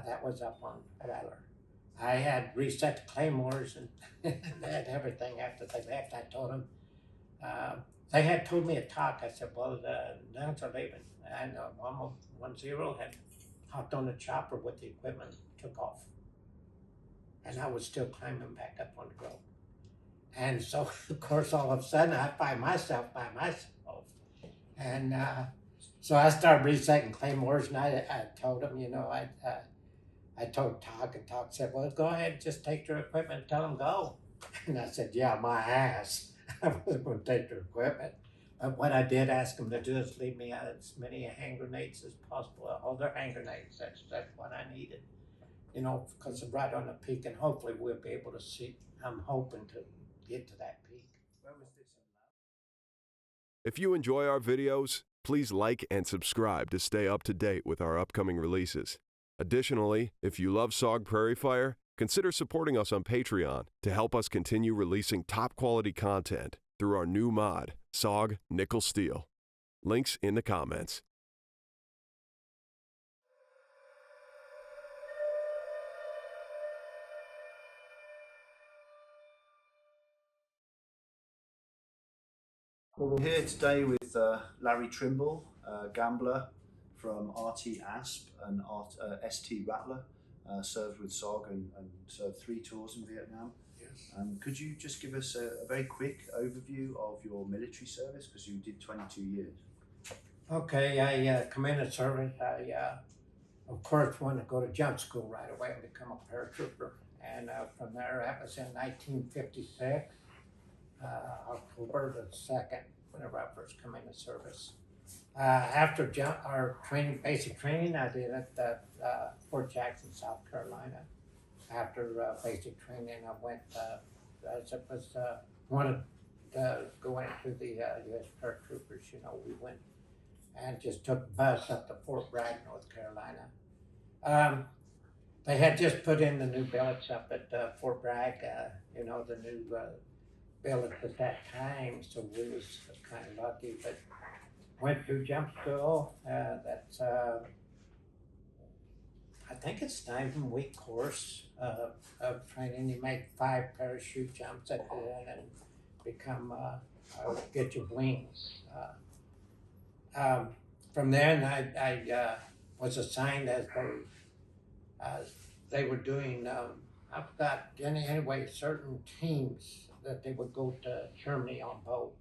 that was up on Rattler. I had reset the claymores and they had everything after they left. I told them, they had told me a talk. I said, well, the Nungs are leaving. And 110 had hopped on the chopper with the equipment, took off. And I was still climbing back up on the road. And so, of course, all of a sudden, I find myself by myself. And so I started resetting claymores, and I told him, you know, I told Todd, and Todd said, well, go ahead, just take their equipment and tell them go. And I said, yeah, my ass. I wasn't going to take their equipment. But what I did ask them to do is leave me as many hand grenades as possible, all their hand grenades. That's what I needed, you know, because I'm right on the peak, and hopefully we'll be able to see. I'm hoping to get to that peak. Where was this? If you enjoy our videos, please like and subscribe to stay up to date with our upcoming releases. Additionally, if you love SOG Prairie Fire, consider supporting us on Patreon to help us continue releasing top-quality content through our new mod, SOG Nickel Steel. Links in the comments. Well, we're here today with Larry Trimble, gambler from RT Asp and ST Rattler, served with SOG and served 3 tours in Vietnam. Yes. Could you just give us a very quick overview of your military service, because you did 22 years? Okay, I come in and service. I, of course, wanted to go to jump school right away and become a paratrooper. And from there, that was in 1956. October the 2nd, whenever I first come into service. After our training, basic training, I did at Fort Jackson, South Carolina. After basic training, I went, as it was wanted to go into the U.S. paratroopers, you know, we went and just took a bus up to Fort Bragg, North Carolina. They had just put in the new billets up at Fort Bragg, you know, the new billets at that time, so we was kind of lucky, but went through jump school. That's I think it's 9-week course of training. You make 5 parachute jumps at the end and become get your wings. From there, I was assigned as they were doing. I forgot anyway certain teams that they would go to Germany on boat.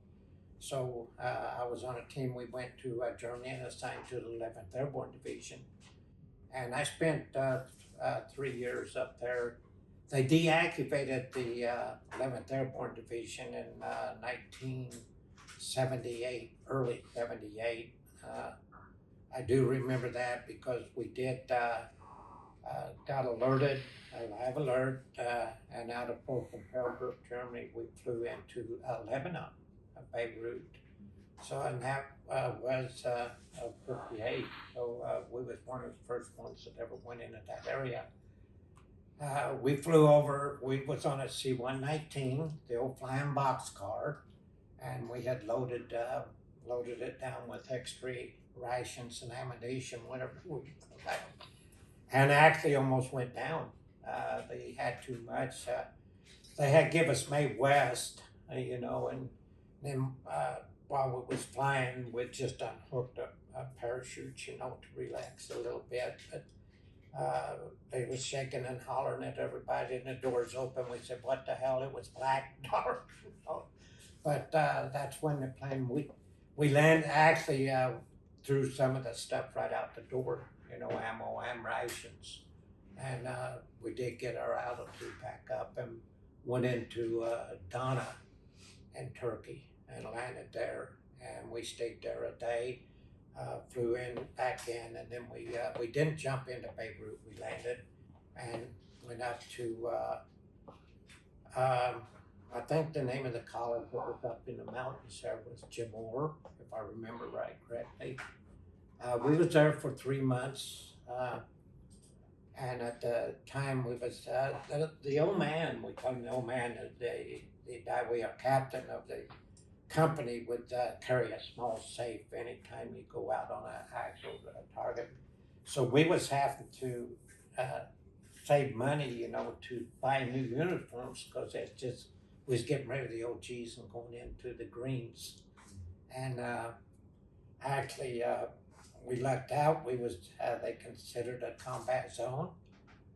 So I was on a team. We went to Germany and assigned to the 11th Airborne Division. And I spent 3 years up there. They deactivated the 11th Airborne Division in 1978, early 78. I do remember that because we did got alerted, a live alert, and out of Fort Compel, Germany, we flew into Lebanon, Beirut. So, and that was 58. So we was one of the first ones that ever went into that area. We flew over, we was on a C-119, the old flying boxcar, and we had loaded it down with extra rations and ammunition, whatever we put back. And actually almost went down. They had too much. They had give us May West, you know, and then while we was flying, we just unhooked a parachute, you know, to relax a little bit. But they was shaking and hollering at everybody, and the doors open. We said, "What the hell?" It was black, dark, you know. But that's when the plane we landed. Actually, threw some of the stuff right out the door. You know, ammo and rations. And we did get our altitude back up and went into Dana in Turkey and landed there. And we stayed there a day, flew back in, and then we didn't jump into Beirut. We landed and went up to, I think the name of the college that was up in the mountains there was Jamor, if I remember correctly. We was there for 3 months, and at the time we was the old man. We call him the old man. The guy, we are captain of the company, would carry a small safe anytime you go out on an actual target. So we was having to save money, you know, to buy new uniforms because it's just we was getting rid of the OGs and going into the greens. And actually, we lucked out. We was they considered a combat zone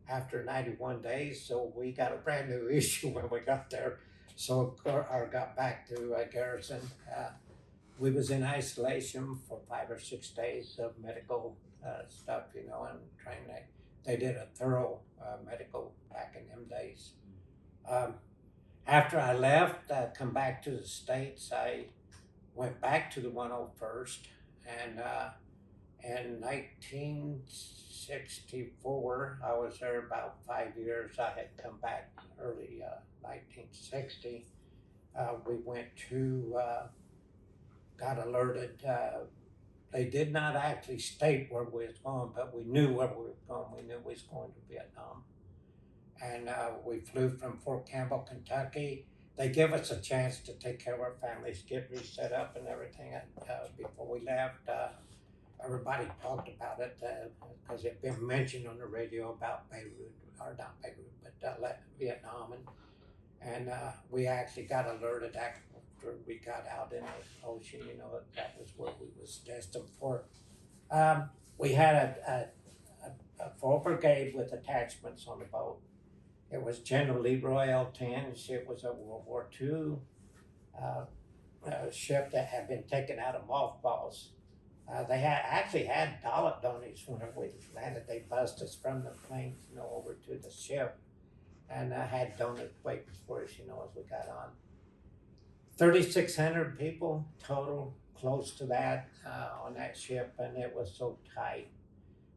after 91 days, so we got a brand new issue when we got there. So or got back to garrison. We was in isolation for 5 or 6 days of medical stuff, you know, and training. They did a thorough medical back in them days. After I left, come back to the States, I went back to the 101st, and in 1964, I was there about 5 years. I had come back early 1960. We went to, got alerted. They did not actually state where we was going, but we knew where we were going. We knew we was going to Vietnam. And we flew from Fort Campbell, Kentucky. They give us a chance to take care of our families, get reset up and everything. Before we left, everybody talked about it because it had been mentioned on the radio about Beirut, or not Beirut, but Vietnam. And we actually got alerted after we got out in the ocean, you know, that was where we was destined for. We had a 4 brigade with attachments on the boat. It was General Leroy L-10s. It was a World War II ship that had been taken out of mothballs. They actually had dollar donnies when we landed. They bussed us from the planes, you know, over to the ship, and had donuts waiting for us, you know, as we got on. 3,600 people total, close to that on that ship, and it was so tight.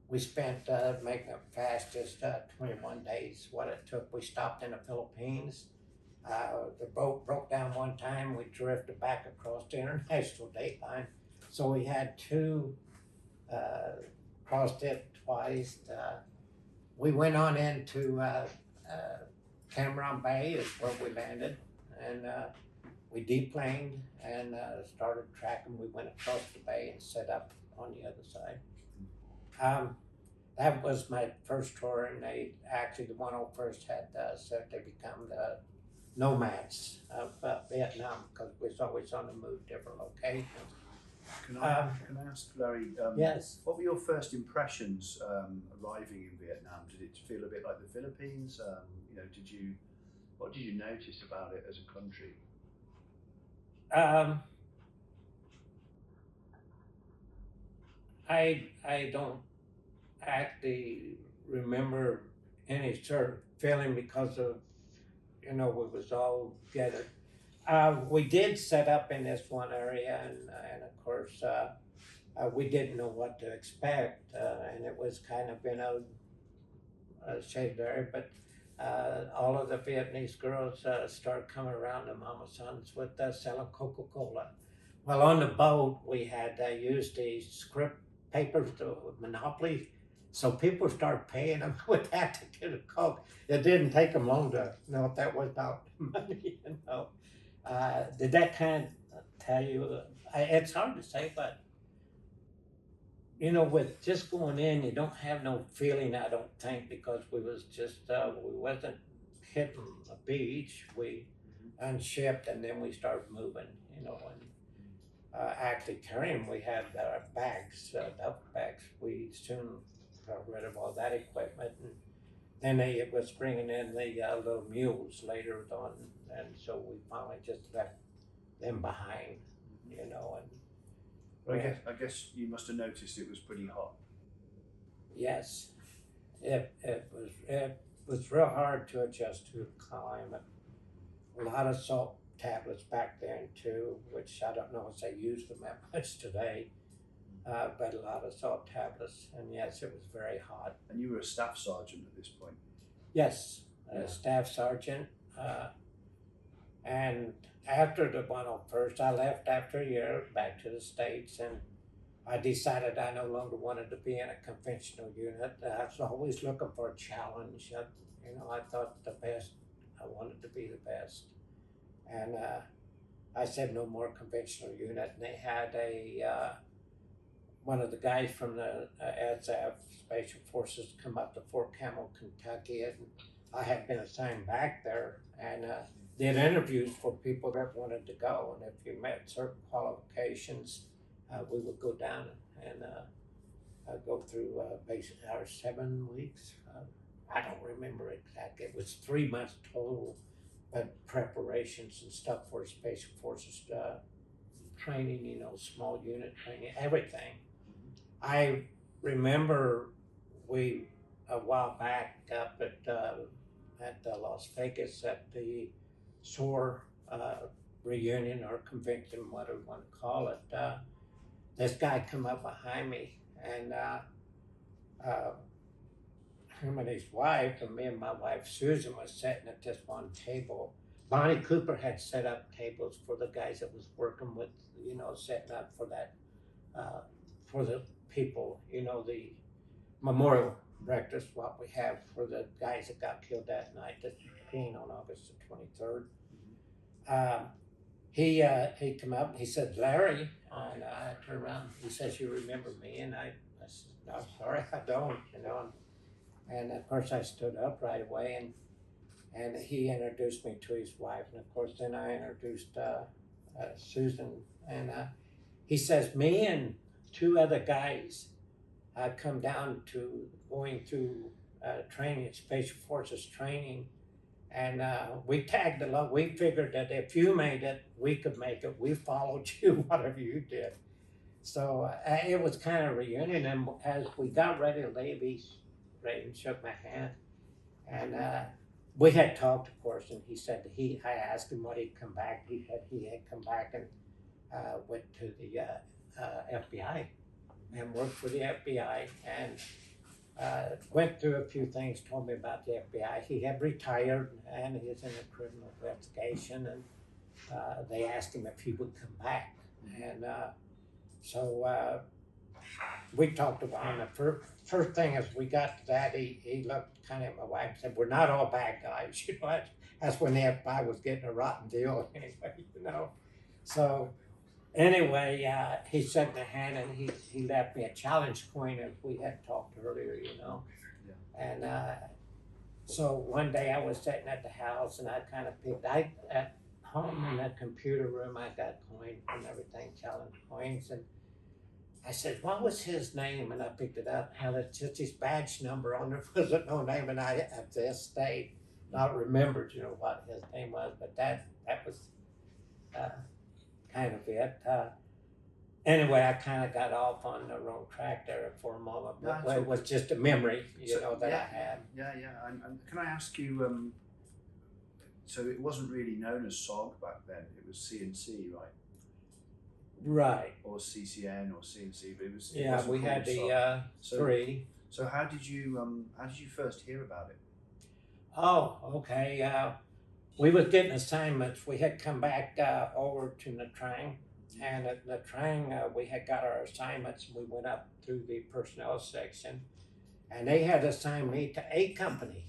We spent making it fast, just 21 days. What it took. We stopped in the Philippines. The boat broke down one time. We drifted back across the international date line. So we had 2, crossed it twice. We went on into Cameron Bay is where we landed, and we deplaned and started tracking. We went across the bay and set up on the other side. That was my first tour, and they actually, the 101st had said they become the nomads of Vietnam because we was always on the move, different locations. Can I ask, Larry? Yes. What were your first impressions arriving in Vietnam? Did it feel a bit like the Philippines? You know, what did you notice about it as a country? I don't actually remember any certain feeling because of, you know, we was all together. We did set up in this one area, and of course, we didn't know what to expect, and it was kind of in a shaded area, but all of the Vietnamese girls started coming around, the mama sons, with selling Coca-Cola. Well, on the boat, we had used the script papers to Monopoly, so people started paying them with that to get a Coke. It didn't take them long to know if that was not money, you know. Did that kind of tell you? It's hard to say, but you know, with just going in, you don't have no feeling, I don't think, because we was just, we wasn't hitting a beach. We unshipped and then we started moving, you know, and actually carrying, we had bags, duffel bags. We soon got rid of all that equipment, and then they was bringing in the little mules later on, and so we finally just left them behind, you know, and I guess you must have noticed it was pretty hot. yes, it was real hard to adjust to the climate. A lot of salt tablets back then too, which I don't know if they use them that much today, but a lot of salt tablets, and yes, it was very hot. And you were a staff sergeant at this point? Yes, staff sergeant, and after the 101st, I left after a year back to the States, and I decided I no longer wanted to be in a conventional unit. I was always looking for a challenge. You know, I thought the best, I wanted to be the best. And I said no more conventional unit, and they had one of the guys from the SF Special Forces come up to Fort Campbell, Kentucky, and I had been assigned back there and did interviews for people that wanted to go. And if you met certain qualifications, we would go down and go through basically our 7 weeks. I don't remember exactly. It was 3 months total, but preparations and stuff for Special Forces training, you know, small unit training, everything. I remember we a while back up at Las Vegas at the SOAR reunion or convention, whatever you want to call it. This guy come up behind me and him and his wife and me and my wife Susan was sitting at this one table. Bonnie Cooper had set up tables for the guys that was working with, you know, setting up for that, for the people, you know, the memorial breakfast, what we have for the guys that got killed that night, that's on August the 23rd. He come up and he said, Larry, and I turned around, he says, you remember me? And I said, no, sorry, I don't, you know. And of course I stood up right away and he introduced me to his wife. And of course then I introduced Susan. And he says, me and 2 other guys come down to going through training, Special Forces training. And we tagged along. We figured that if you made it, we could make it. We followed you, whatever you did. So it was kind of a reunion. And as we got ready to leave, Raven shook my hand. And we had talked, of course, and he said I asked him when he'd come back. He said he had come back and went to the FBI and worked for the FBI and went through a few things, told me about the FBI. He had retired and he was in a criminal investigation, and they asked him if he would come back. And so we talked about him. The first thing as we got to that, he looked kind of at my wife and said, we're not all bad guys. You know, that's when the FBI was getting a rotten deal anyway, you know. So anyway, he shook my hand and he left me a challenge coin as we had talked earlier, you know. Yeah. And so one day I was sitting at the house and I kind of picked, at home in the computer room, I got coins and everything, challenge coins. And I said, what was his name? And I picked it up, and it's just his badge number on there. Wasn't no name, and I at this state not remembered, you know, what his name was, but that was kind of it. Anyway, I kind of got off on the wrong track there for a moment, but it was just a memory, you know, that I had. Yeah. And can I ask you, so it wasn't really known as SOG back then, it was CNC, right? Right. Or CCN or CNC, but it was. Yeah, we had the 3. So how did you first hear about it? Oh, okay. We was getting assignments. We had come back over to Natrang, and at Natrang we had got our assignments. And we went up through the personnel section, and they had assigned me to A company.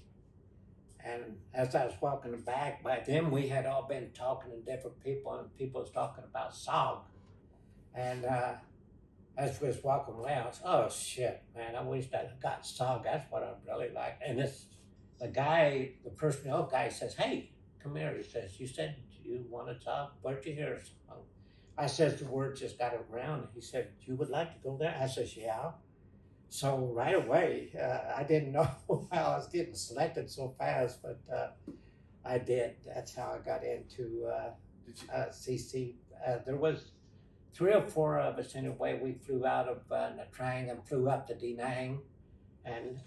And as I was walking back, by then we had all been talking to different people, and people was talking about SOG. And as we was walking away, I was, oh shit, man, I wish I got SOG. That's what I really like. And the personnel guy says, hey, come here. He says, you said you want to talk? Where'd you hear SOG? I says, the word just got around. He said, you would like to go there? I says, yeah. So right away, I didn't know how I was getting selected so fast, but I did. That's how I got into CC. There was 3 or 4 of us anyway. We flew out of Natrang and flew up to Da Nang. And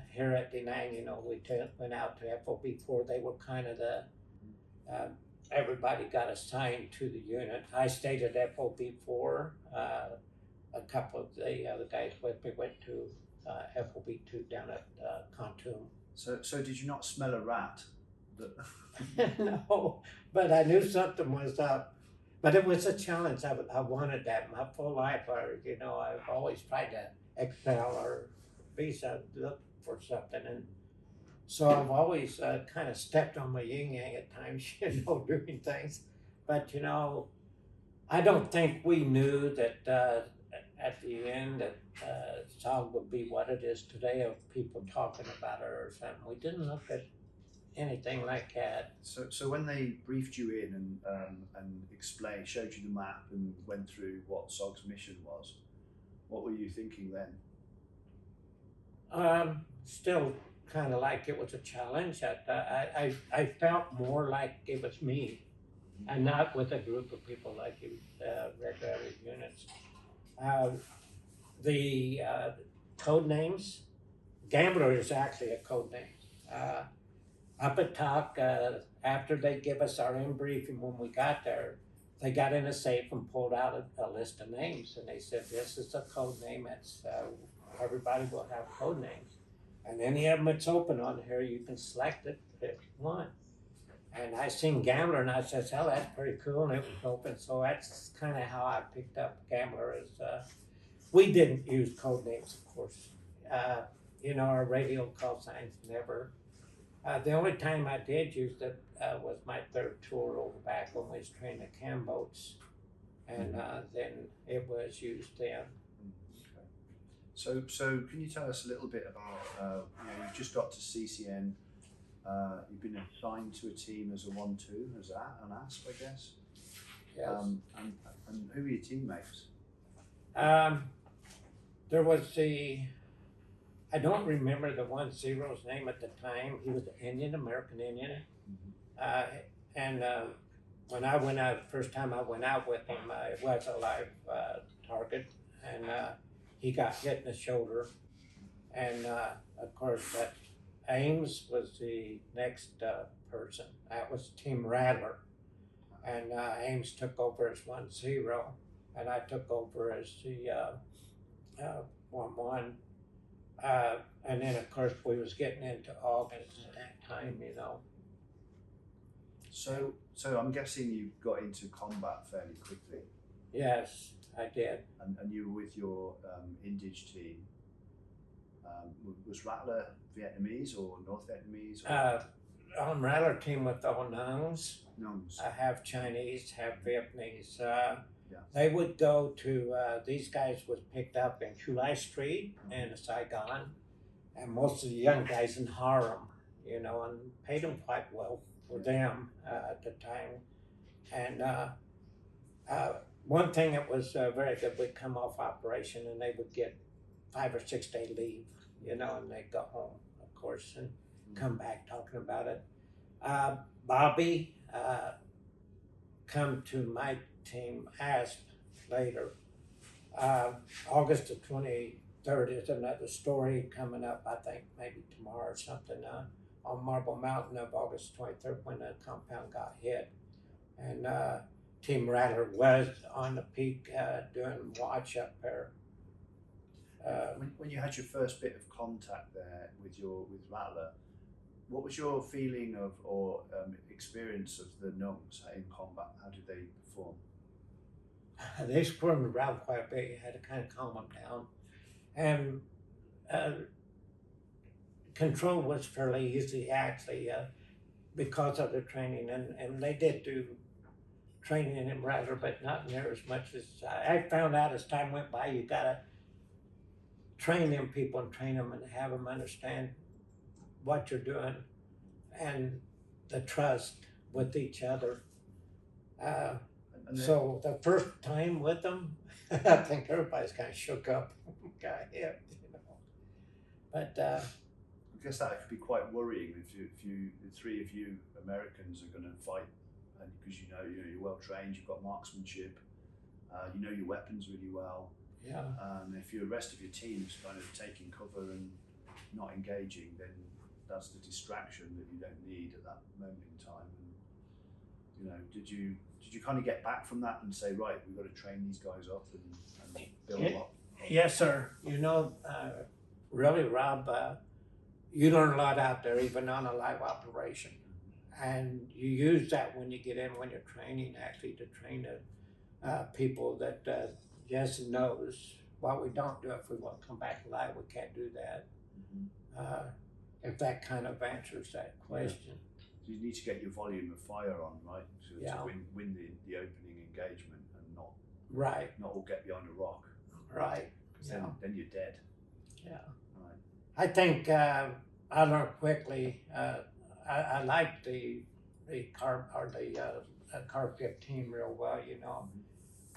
here at Da Nang, you know, we went out to FOB4. They were kind of everybody got assigned to the unit. I stayed at FOB4. A couple of the other guys with me went to FOB2 down at Khartoum. So did you not smell a rat? No, but I knew something was up. But it was a challenge. I wanted that my full life. You know, I've always tried to excel or be look for something, and so I've always kind of stepped on my yin yang at times, you know, doing things. But you know, I don't think we knew that at the end that SOG would be what it is today, of people talking about it or something. We didn't look at anything like that. So when they briefed you in and explained, showed you the map and went through what SOG's mission was, what were you thinking then? Still kind of like it was a challenge. I felt more like it was me, and not with a group of people like you, regular units. The code names, Gambler is actually a code name. Up at TOC, after they give us our in briefing when we got there, they got in a safe and pulled out a list of names, and they said, this is a code name. It's, everybody will have code names. And any of them that's open on here, you can select it if you want. And I seen Gambler, and I said, oh, that's pretty cool, and it was open. So that's kind of how I picked up Gambler. Is we didn't use code names, of course. You know, our radio call signs never. The only time I did use it was my third tour over back when we was training the cam boats, and then it was used then. Okay. So can you tell us a little bit about, you know, you've just got to CCN, you've been assigned to a team as a 1-2, as an ASP, I guess? Yes. And who were your teammates? There was I don't remember the 1-0's name at the time. He was an Indian, American Indian. And when I went out, first time I went out with him, it was a live target, and he got hit in the shoulder. And of course, Ames was the next person. That was Team Rattler. And Ames took over as 1-0, and I took over as the 1-1. And then of course we was getting into August at that time, you know. So I'm guessing you got into combat fairly quickly. Yes, I did. And you were with your Indige team. Was Rattler Vietnamese or North Vietnamese? Or? On Rattler team with all Nungs. Nungs. I have Chinese, have Vietnamese. Yeah. They would go to, these guys was picked up in Chulai Street in Saigon, and most of the young guys in Harlem, you know, and paid them quite well for them at the time. And one thing that was very good, we'd come off operation and they would get 5 or 6 day leave, you know, and they'd go home, of course, and come back talking about it. Bobby come to my team Asp later. August the 23rd is another story coming up, I think maybe tomorrow or something, on Marble Mountain of August 23rd when the compound got hit. And Team Rattler was on the peak doing watch up there. When you had your first bit of contact there with Rattler, what was your feeling of or experience of the Nungs in combat? How did they perform? They squirmed around quite a bit. You had to kind of calm them down. And control was fairly easy, actually, because of the training. And they did do training in Rattler, but not near as much as I found out as time went by. You got to train them people and train them and have them understand what you're doing and the trust with each other. So the first time with them, I think everybody's kind of shook up, got hit, you know. But I guess that could be quite worrying if the three of you Americans are going to fight, and because you know you're well trained, you've got marksmanship, you know your weapons really well. yeah, If the rest of your team's kind of taking cover and not engaging, then that's the distraction that you don't need at that moment in time. And you know, did you kind of get back from that and say, right, we've got to train these guys up and build them up? Yes, sir. You know, really, Rob, you learn a lot out there, even on a live operation. And you use that when you get in, when you're training, actually, to train the people that yes and knows. What we don't do, if we want to come back alive, we can't do that. If that kind of answers that question. You need to get your volume of fire on, right? To Yeah. win the opening engagement and not Right. all get behind a rock. Right. 'Cause Yeah. then you're dead. Yeah. Right. I think I learned quickly. I liked the car or the car 15 real well. You know,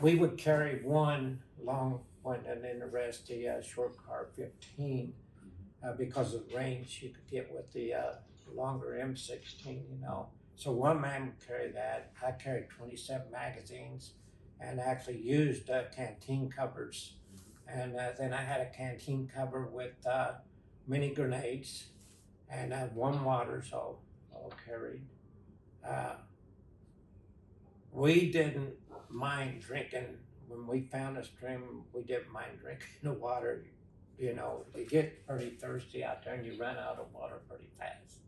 we would carry one long one and then the rest the short car 15 because of the range you could get with the longer M16. You know, so one man would carry that. I carried 27 magazines and actually used canteen covers. And then I had a canteen cover with mini grenades and one waters all carried. We didn't mind drinking when we found a stream. We didn't mind drinking the water. You know, you get pretty thirsty out there and you run out of water pretty fast.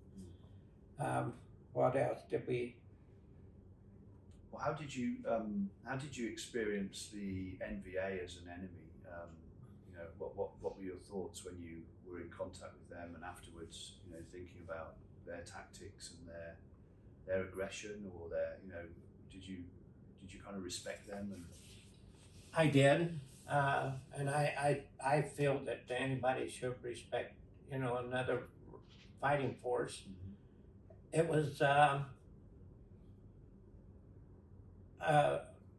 What else did we? Well, how did you experience the NVA as an enemy? You know, what were your thoughts when you were in contact with them and afterwards? You know, thinking about their tactics and their aggression, or their, you know, did you kind of respect them? And I did, and I feel that anybody should respect, you know, another fighting force. It was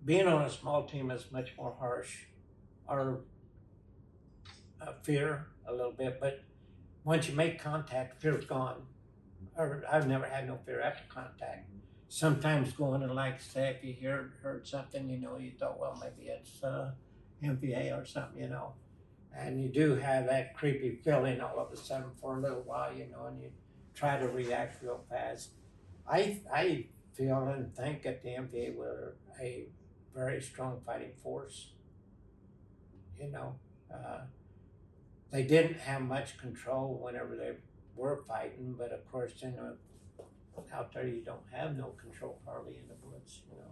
being on a small team is much more harsh, or fear a little bit, but once you make contact, fear's gone. Or I've never had no fear after contact. Sometimes going and, like, say, if you heard something, you know, you thought, well, maybe it's MVA or something, you know, and you do have that creepy feeling all of a sudden for a little while, you know, and you try to react real fast. I feel and think that the MVA were a very strong fighting force. You know, they didn't have much control whenever they were fighting, but of course, you know, out there you don't have no control hardly in the woods, you know.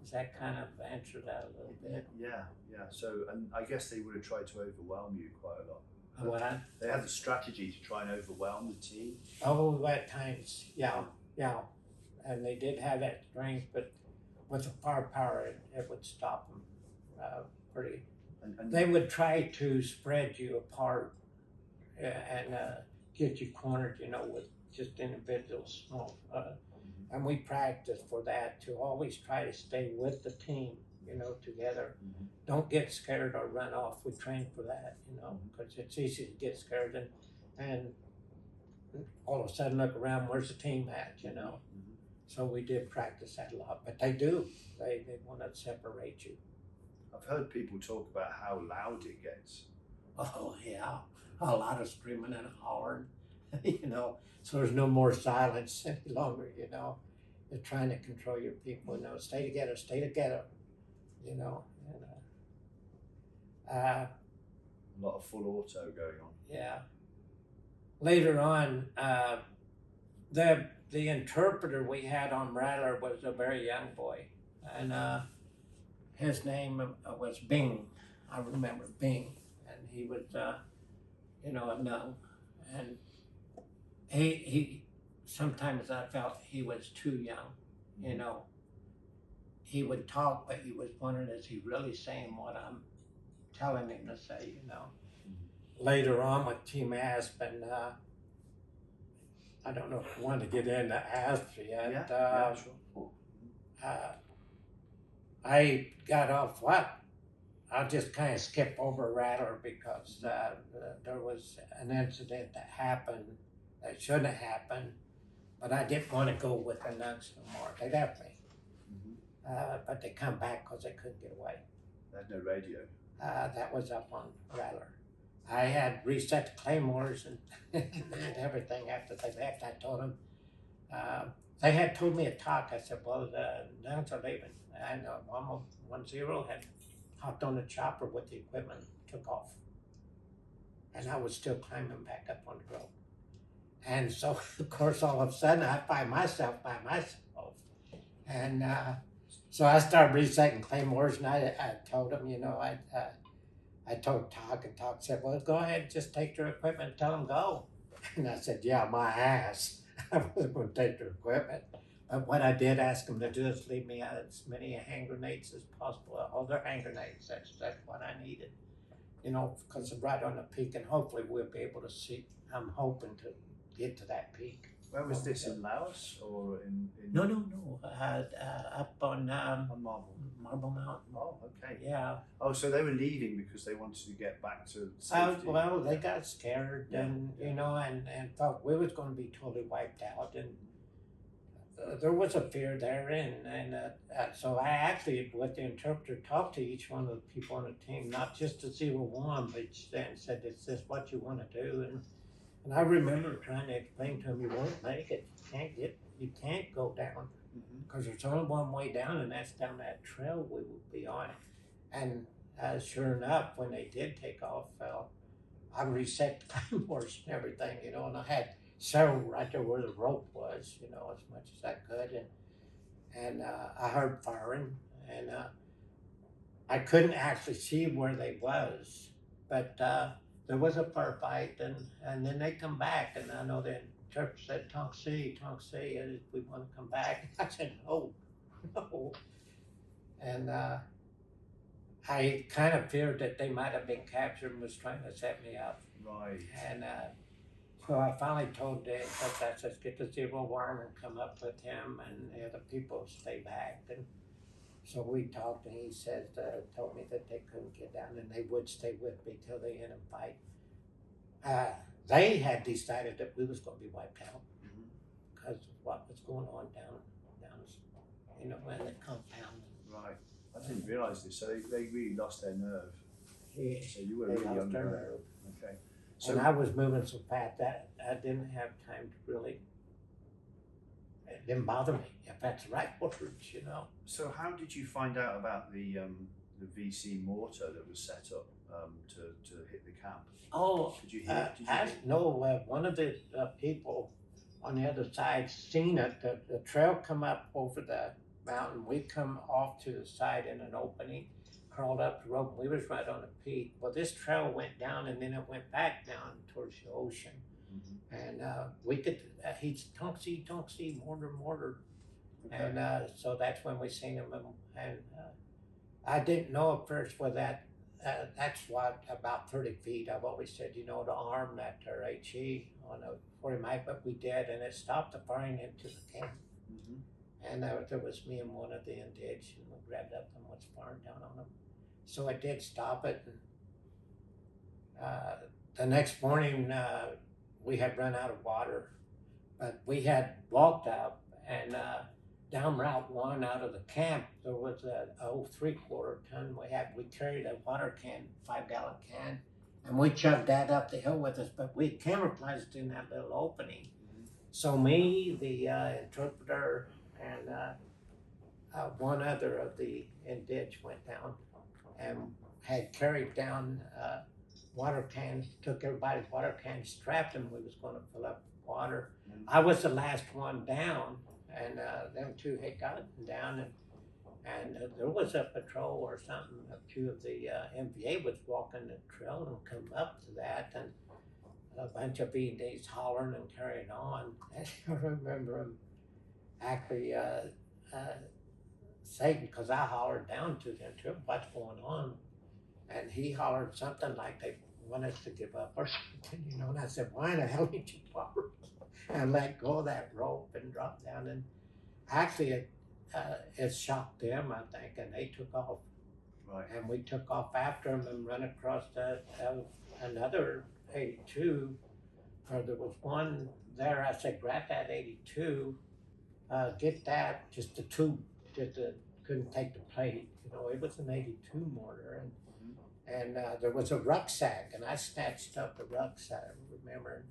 Does that kind of answer that a little bit? yeah. So, and I guess they would have tried to overwhelm you quite a lot. What? They had the strategy to try and overwhelm the team. Oh, at times, yeah. And they did have that strength, but with the firepower, it would stop them pretty. And They would try to spread you apart and get you cornered, you know, with just individual small. And we practiced for that, to always try to stay with the team, you know, together. Don't get scared or run off. We train for that, you know, because it's easy to get scared and all of a sudden look around, where's the team at, you know? So we did practice that a lot, but they want to separate you. I've heard people talk about how loud it gets. Oh yeah, a lot of screaming and hollering, you know. So there's no more silence any longer, you know. You're trying to control your people, you know. Stay together, you know. And, A lot of full auto going on. yeah. Later on, the interpreter we had on Rattler was a very young boy, and his name was Bing. I remember Bing, and he was, you know, a Nung, and he sometimes I felt he was too young, you know. He would talk, but you was wondering, is he really saying what I'm telling him to say, you know. Later on with Team Asp, and I don't know if you want to get into Asp yet. Sure. I got off what? I'll just kind of skip over Rattler because there was an incident that happened that shouldn't have happened, but I didn't want to go with the Nungs no more. They left me, but they come back because they couldn't get away. They had no radio. That was up on Rattler. I had reset the claymores and everything after they left. I told them, they had told me a talk. I said, well, the Nungs are leaving. And 110 had hopped on the chopper with the equipment, took off. And I was still climbing back up on the road. And so, of course, all of a sudden, I find myself by myself. And so I started resetting claymores, and I told him, you know, I told Talk, and Talk said, well, go ahead, just take their equipment and tell them go. And I said, yeah, my ass. I wasn't going to take their equipment. But what I did ask them to do is leave me as many hand grenades as possible, all their hand grenades. That's what I needed. you know, because it's right on the peak, and hopefully we'll be able to see. I'm hoping to get to that peak. Where was this, in Laos or in No, up on Marble? Marble Mountain. Oh, okay. Yeah. Oh, so they were leaving because they wanted to get back to safety. Well, they got scared, Yeah, and yeah. you know, and thought we was going to be totally wiped out, and there was a fear there, and so I actually, with the interpreter, talked to each one of the people on the team, not just to 01, but said, "Is this what you want to do?" And I remember trying to explain to him, "You won't make it. You can't go down, because there's only one way down, and that's down that trail we will be on." And sure enough, when they did take off, I reset the claymores and everything, you know, and I had several right there where the rope was, you know, as much as I could, and I heard firing, and I couldn't actually see where they was, but there was a firefight, and then they come back, and I know the interpreter said, Tonk C, we want to come back." I said, "No, no," and I kind of feared that they might have been captured and was trying to set me up. Right. And so I finally told Dave, let's get to 01 and come up with him, and the other people stay back. And so we talked, and he said, told me that they couldn't get down, and they would stay with me till the end of the fight. They had decided that we was going to be wiped out because of what was going on down, you know, in the compound. Right. I didn't realise this. So they really lost their nerve. Yeah, So you were they really lost on their the nerve. Okay. So And I was moving so fast that I didn't have time to really, it didn't bother me, if that's the right words, you know. So how did you find out about the VC mortar that was set up to hit the camp? Oh, Did you hear? no, one of the people on the other side seen it. The trail come up over the mountain. We come off to the side in an opening, crawled up the rope. We was right on the peak. Well, this trail went down, and then it went back down towards the ocean. And we could, he's Tonk C, mortar. Okay. And so that's when we seen him. And I didn't know at first where that's what, about 30 feet. I've always said, you know, to arm that HE on a 40 mic, but we did, and it stopped the firing into the camp. And there was me and one of the indigenous, and we grabbed up and was firing down on them. So it did stop it. And the next morning, we had run out of water, but we had walked up, and down Route 1 out of the camp, there was a 3/4 ton. We carried a water can, 5-gallon can, and we chugged that up the hill with us, but we camouflaged in that little opening. So me, the interpreter, and one other of the indigenous went down and had carried down water cans, took everybody's water cans, strapped them. We was going to fill up water. I was the last one down, and them two had gotten down, and there was a patrol or something. A few of the MVA was walking the trail and come up to that, and a bunch of VDs hollering and carrying on. And I remember him actually saying, because I hollered down to them, what's going on? And he hollered something like they want us to give up or something, you know. And I said, why in the hell did you holler? And let go of that rope and drop down. And actually, it shocked them, I think, and they took off. Right. And we took off after them and run across another 82. Or there was one there. I said, grab that 82, get that, just the tube, couldn't take the plate. You know, it was an 82 mortar, and there was a rucksack, and I snatched up the rucksack, I remember,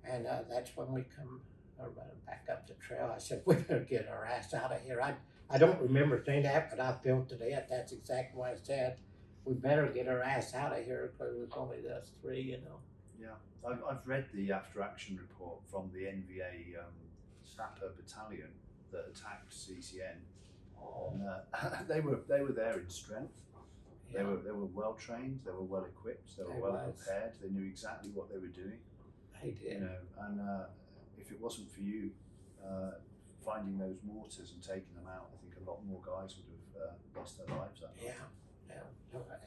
and that's when we come running back up the trail. I said, we better get our ass out of here. I don't remember saying that, but I feel today that's exactly what I said. We better get our ass out of here, because it was only us three, you know. Yeah, I've read the after action report from the NVA Sapper Battalion that attacked CCN. And, they were there in strength. They were well trained. They were well equipped. They were well prepared. They knew exactly what they were doing. They did. You know, and if it wasn't for you finding those mortars and taking them out, I think a lot more guys would have lost their lives.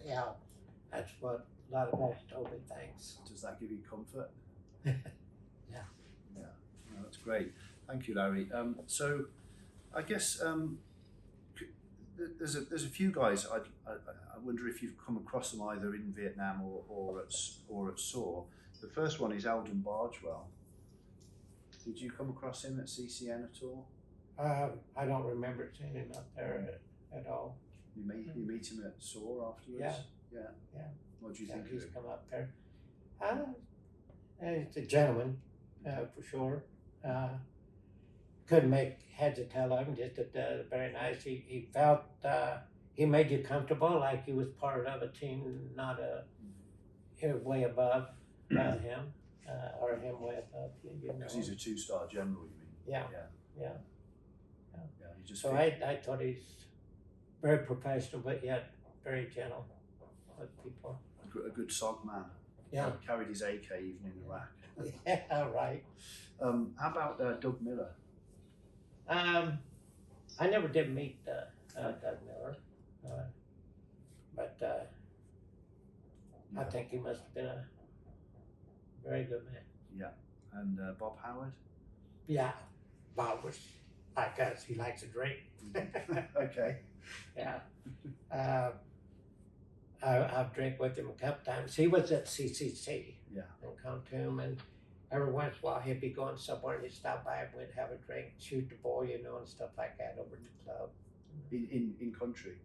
Yeah. That's what a lot of Adobe things. Does that give you comfort? Yeah. Yeah, no, that's great. Thank you, Larry. So, I guess there's a few guys. I wonder if you've come across them either in Vietnam or at SOA. The first one is Eldon Bargewell. Did you come across him at CCN at all? I don't remember seeing him up there at all. You meet him at SOA afterwards? Yeah. What do you think He's of him? come up there. He's a gentleman, for sure. Couldn't make heads or tail of him, just very nice. He felt, he made you comfortable, like he was part of a team, not way above him, or him way above you. Because he's a 2-star general, you mean? Yeah. He just So I thought he's very professional, but yet very gentle with people. a good SOG man. Yeah. Carried his AK even in Iraq. Yeah, right. How about Doug Miller? I never did meet Doug Miller, but I think he must have been a very good man. Yeah. And Bob Howard? Yeah, Bob was like us. He likes to drink. Okay. Yeah. I've drank with him a couple times. He was at CCC Yeah. in Khartoum, and every once in a while he'd be going somewhere and he'd stop by and we'd have a drink, shoot the ball, and stuff like that over at the club. In country?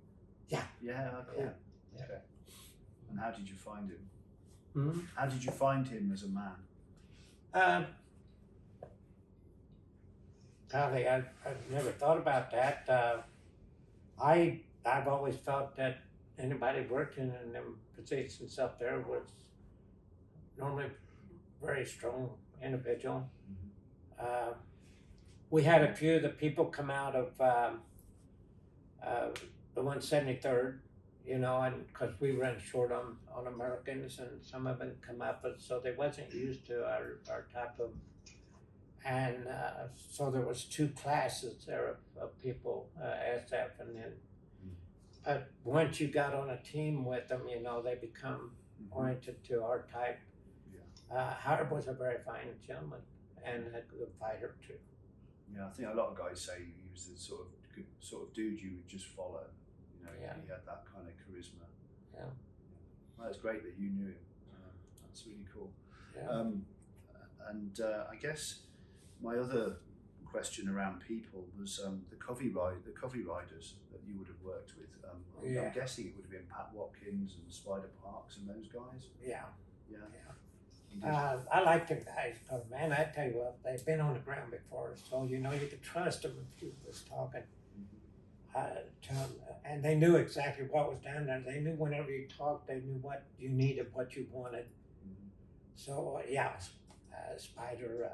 Yeah. Yeah, cool. Yeah. Okay. And how did you find him? Hmm? How did you find him as a man? Golly, I've never thought about that. I've always felt that anybody working in them positions up there was normally a very strong individual. We had a few of the people come out of the 173rd, and because we ran short on Americans, and some of them come up, but so they wasn't used to our type of, and so there was 2 classes there of people, SF, and then but once you got on a team with them, they become oriented to our type. Howard was a very fine gentleman and a good fighter too. Yeah, I think a lot of guys say he was the sort of dude you would just follow. He had that kind of charisma. Yeah. Well, that's great that you knew him. That's really cool. Yeah. And I guess my other question around people was the Covey Riders that you would have worked with. I'm guessing it would have been Pat Watkins and Spider Parks and those guys. Yeah. Yeah. I like them guys, but man, I tell you what, they've been on the ground before, so you could trust them if you was talking to them, and they knew exactly what was down there. They knew whenever you talked, they knew what you needed, what you wanted. So Spider,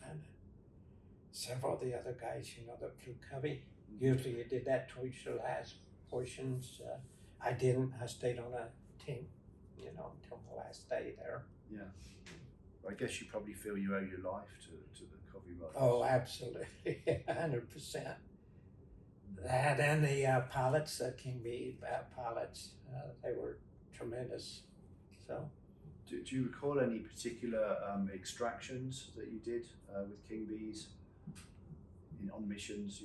and several of the other guys, that flew Covey. Usually you did that towards your last portions. I didn't. I stayed on a team, until the last day there. Yeah. I guess you probably feel you owe your life to the Covey Riders. Oh, absolutely, 100%. That and the pilots, King B pilots, they were tremendous. So. Do you recall any particular extractions that you did with King Bees on missions?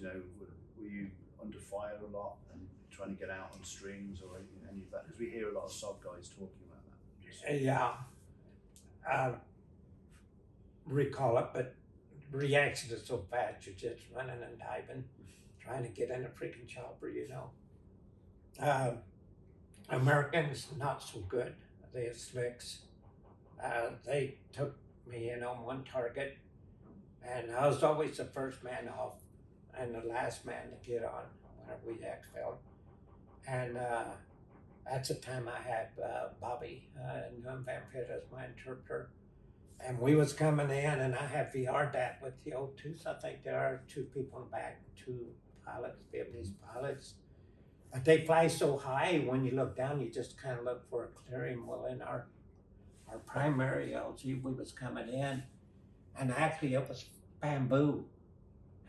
Were you under fire a lot and trying to get out on strings or any of that? Because we hear a lot of SOG guys talking about that. Yeah, I recall it, but reaction is so fast. You're just running and diving, trying to get in a freaking chopper. Americans not so good. They had slicks. They took me in on one target, and I was always the first man off and the last man to get on whenever we exfilled. And that's the time I had Bobby Nungs as my interpreter. And we was coming in, and I had VR'd that with the O2s. I think there are 2 people in the back, 2 pilots, Vietnamese pilots. But they fly so high, when you look down, you just kind of look for a clearing. Well, in our primary LG, we was coming in, and actually it was bamboo,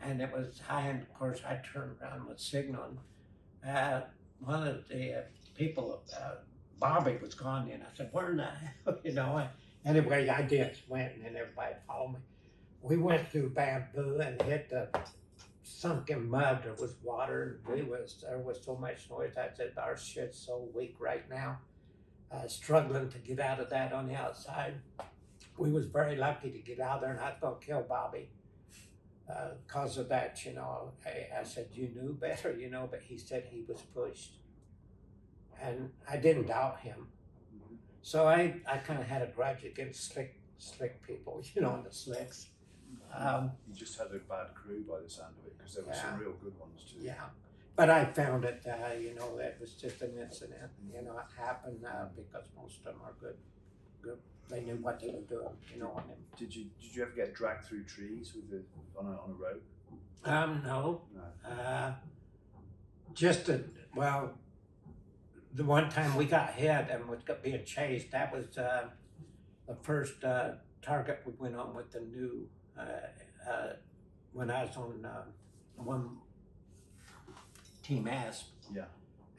and it was high, and of course I turned around with signaling. One of the people Bobby was gone then. I said, where in the hell, you know? Anyway, I just went and then everybody followed me. We went through bamboo and hit the sunken mud. There was water. There was so much noise. I said, our shit's so weak right now. Struggling to get out of that on the outside. We was very lucky to get out there, and I was gonna kill Bobby because of that, you know. I said, you knew better, you know, but he said he was pushed. And I didn't doubt him. So I kind of had a grudge against slick people, you know, in the slicks. You just had a bad crew by the sound of it, because there were some real good ones too. Yeah, but I found it, you know, that was just an incident. You know, it happened because most of them are good. They knew what they were doing, you know. Did you ever get dragged through trees with on a rope? No. Well, the one time we got hit and was being chased, that was the first target we went on with the new, when I was on one Team Asp. Yeah.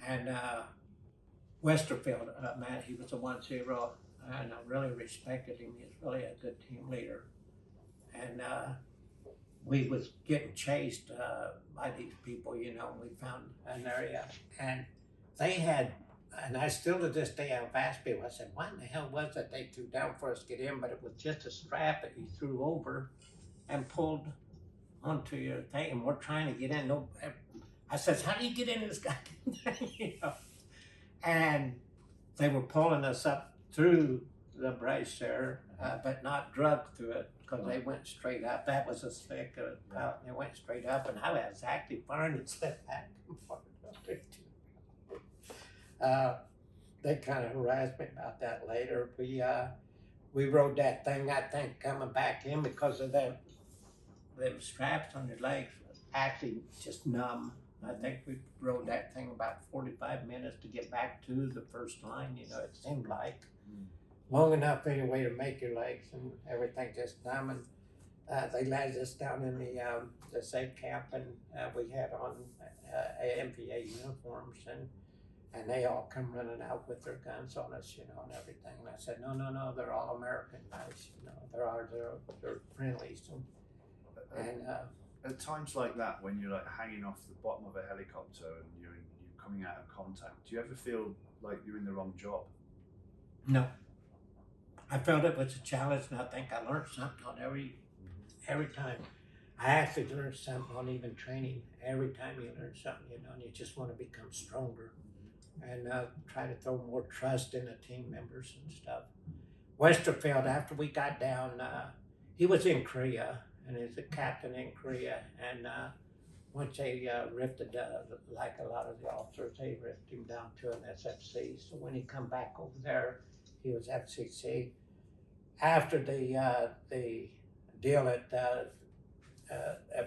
And Westerfield, man, he was a 1-0, and I really respected him. He was really a good team leader. And we was getting chased by these people, you know. We found an area, and they had, and I still to this day have asked people, I said, what in the hell was it they threw down for us to get in? But it was just a strap that you threw over and pulled onto your thing, and we're trying to get in. No, I says, how do you get in this goddamn thing? You know? And they were pulling us up through the brace there, but not drugged through it, because they went straight up. That was a slick, they went straight up, and I was actually firing and stepped back and forth. They kind of harassed me about that later. We rode that thing, I think, coming back in because of them straps on your legs was actually just numb. I think we rode that thing about 45 minutes to get back to the first line, you know, it seemed like. Long enough anyway to make your legs and everything just numb. And they landed us down in the safe camp, and we had on MPA uniforms, and they all come running out with their guns on us, you know, and everything. And I said, no, they're all American guys, you know, they're friendlies. And at times like that, when you're like hanging off the bottom of a helicopter and you're coming out of contact, do you ever feel like you're in the wrong job? No. I felt it was a challenge, and I think I learned something on every time. I actually learned something on even training. Every time you learn something, you know, and you just want to become stronger and try to throw more trust in the team members and stuff. Westerfield, after we got down, he was in Korea, and he's a captain in Korea, and once they rifted, like a lot of the officers, they rifted him down to an SFC. So when he come back over there, he was FCC. After the deal at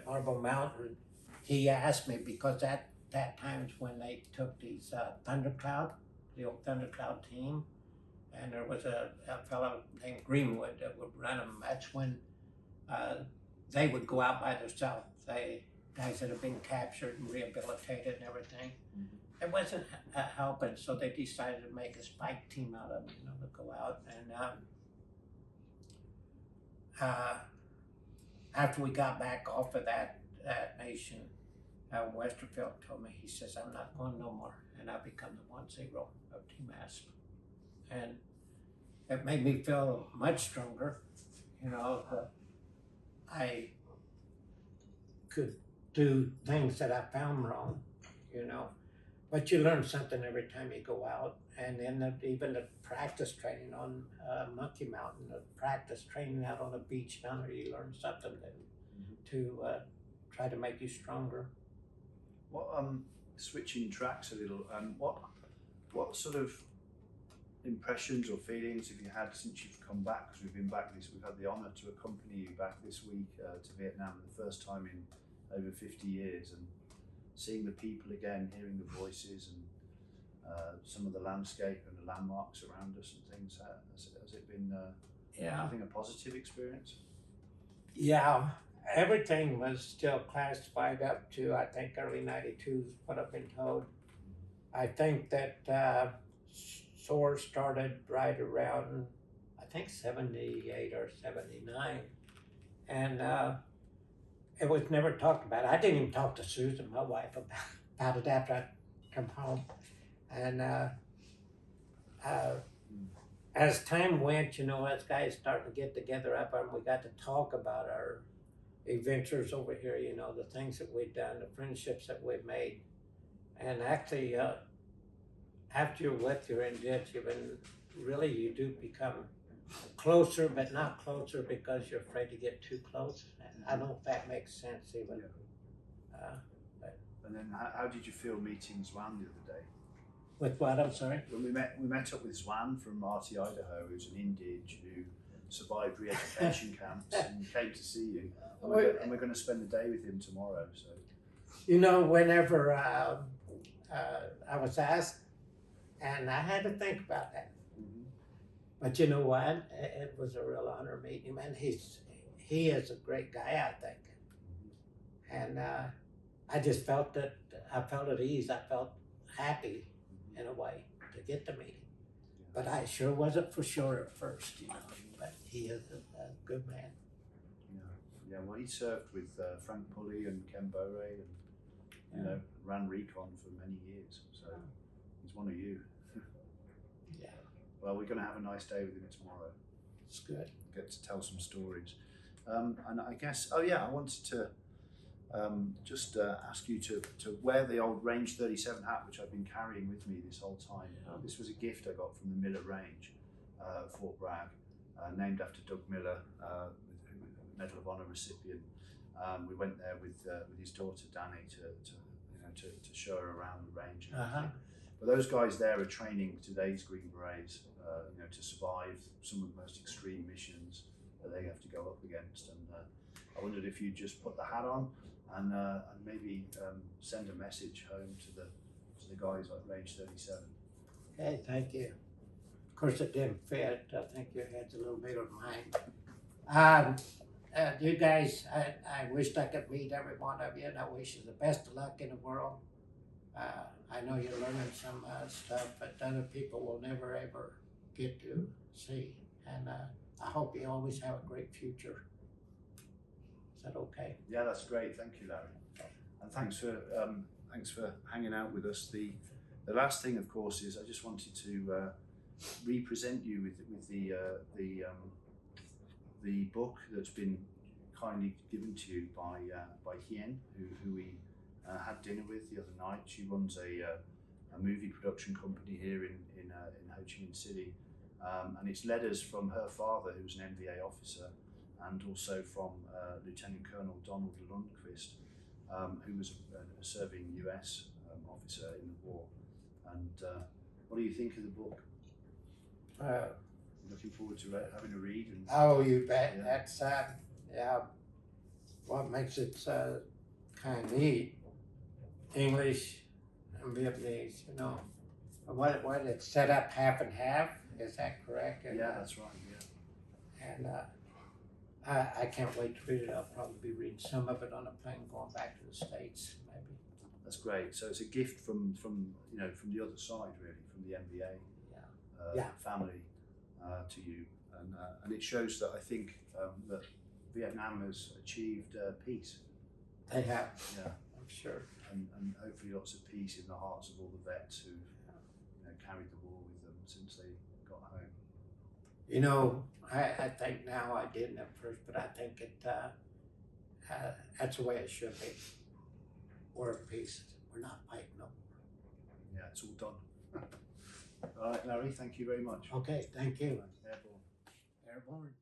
Marble Mountain, he asked me, because that time's when they took these Thundercloud, the old Thundercloud team, and there was a fellow named Greenwood that would run them. That's when they would go out by themselves. Guys that have been captured and rehabilitated and everything. It wasn't helping, so they decided to make a spike team out of it, you know, to go out. And after we got back off of that nation, Westerfield told me, he says, I'm not going no more. And I become the 1-0 of Team Asp. And it made me feel much stronger. You know, I could do things that I found wrong, you know. But you learn something every time you go out. And then even the practice training on Monkey Mountain, the practice training out on the beach down there, you learn something to try to make you stronger. What switching tracks a little, what sort of impressions or feelings have you had since you've come back? Because we've had the honour to accompany you back this week to Vietnam, the first time in over 50 years, and seeing the people again, hearing the voices and some of the landscape and the landmarks around us and things. Has it been, I think, a positive experience? Yeah, everything was still classified up to, I think, early '92 is what I've been told. I think that SOAR started right around, I think, 78 or 79. And it was never talked about. I didn't even talk to Susan, my wife, about it after I come home. And as time went, as guys started to get together up and we got to talk about our adventures over here, the things that we've done, the friendships that we've made. And actually, after you're with your Indians, you do become closer, but not closer because you're afraid to get too close. I don't know if that makes sense even. And then how did you feel meeting Zwan the other day? With what, I'm sorry? When we met up with Zwan from RT Idaho, who's an Indige who survived re-education camps and came to see you. And we're going to spend the day with him tomorrow. So, whenever I was asked, and I had to think about that. mm-hmm. But you know what? It was a real honor meeting him, and he is a great guy, I think. And I just felt that I felt at ease. I felt happy in a way to get to meet him. But I sure wasn't for sure at first, But he is a good man. Yeah. Well, he served with Frank Pulley and Ken Bowray, and ran Recon for many years. So he's one of you. Yeah. Well, we're going to have a nice day with him tomorrow. It's good. Get to tell some stories. And I guess, I wanted to just ask you to wear the old Range 37 hat, which I've been carrying with me this whole time. This was a gift I got from the Miller Range, Fort Bragg, named after Doug Miller, Medal of Honor recipient. We went there with his daughter Danny to show her around the range. And everything. But those guys there are training today's Green Berets, to survive some of the most extreme missions that they have to go up against. And I wondered if you'd just put the hat on and maybe send a message home to the guys at Range 37. Okay, thank you. Of course, it didn't fit. I think your head's a little bigger than mine. You guys, I wished I could meet every one of you, and I wish you the best of luck in the world. I know you're learning some stuff that other people will never ever get to see, and I hope you always have a great future. Is that okay? Yeah, that's great. Thank you, Larry, and thanks for hanging out with us. The last thing, of course, is I just wanted to represent you with the book that's been kindly given to you by Hien, who we had dinner with the other night. She runs a movie production company here in Ho Chi Minh City, and it's letters from her father, who was an NVA officer, and also from Lieutenant Colonel Donald Lundquist, who was a serving US officer in the war. And what do you think of the book? Looking forward to having a read. And, oh, you bet. Yeah. That's what makes it kind of neat. English and Vietnamese, What it's set up half and half, is that correct? And, yeah, that's right, yeah. And I can't wait to read it. I'll probably be reading some of it on a plane going back to the States, maybe. That's great. So it's a gift from the other side, really, from the MBA family to you. And it shows that I think that Vietnam has achieved peace. They have. Yeah. I'm sure. And hopefully lots of peace in the hearts of all the vets who carried the war with them since they got home. I think now I didn't at first, but I think that's the way it should be. We're at peace. We're not fighting no more. Yeah, it's all done. All right, Larry, thank you very much. Okay, thank you. Airborne. Airborne.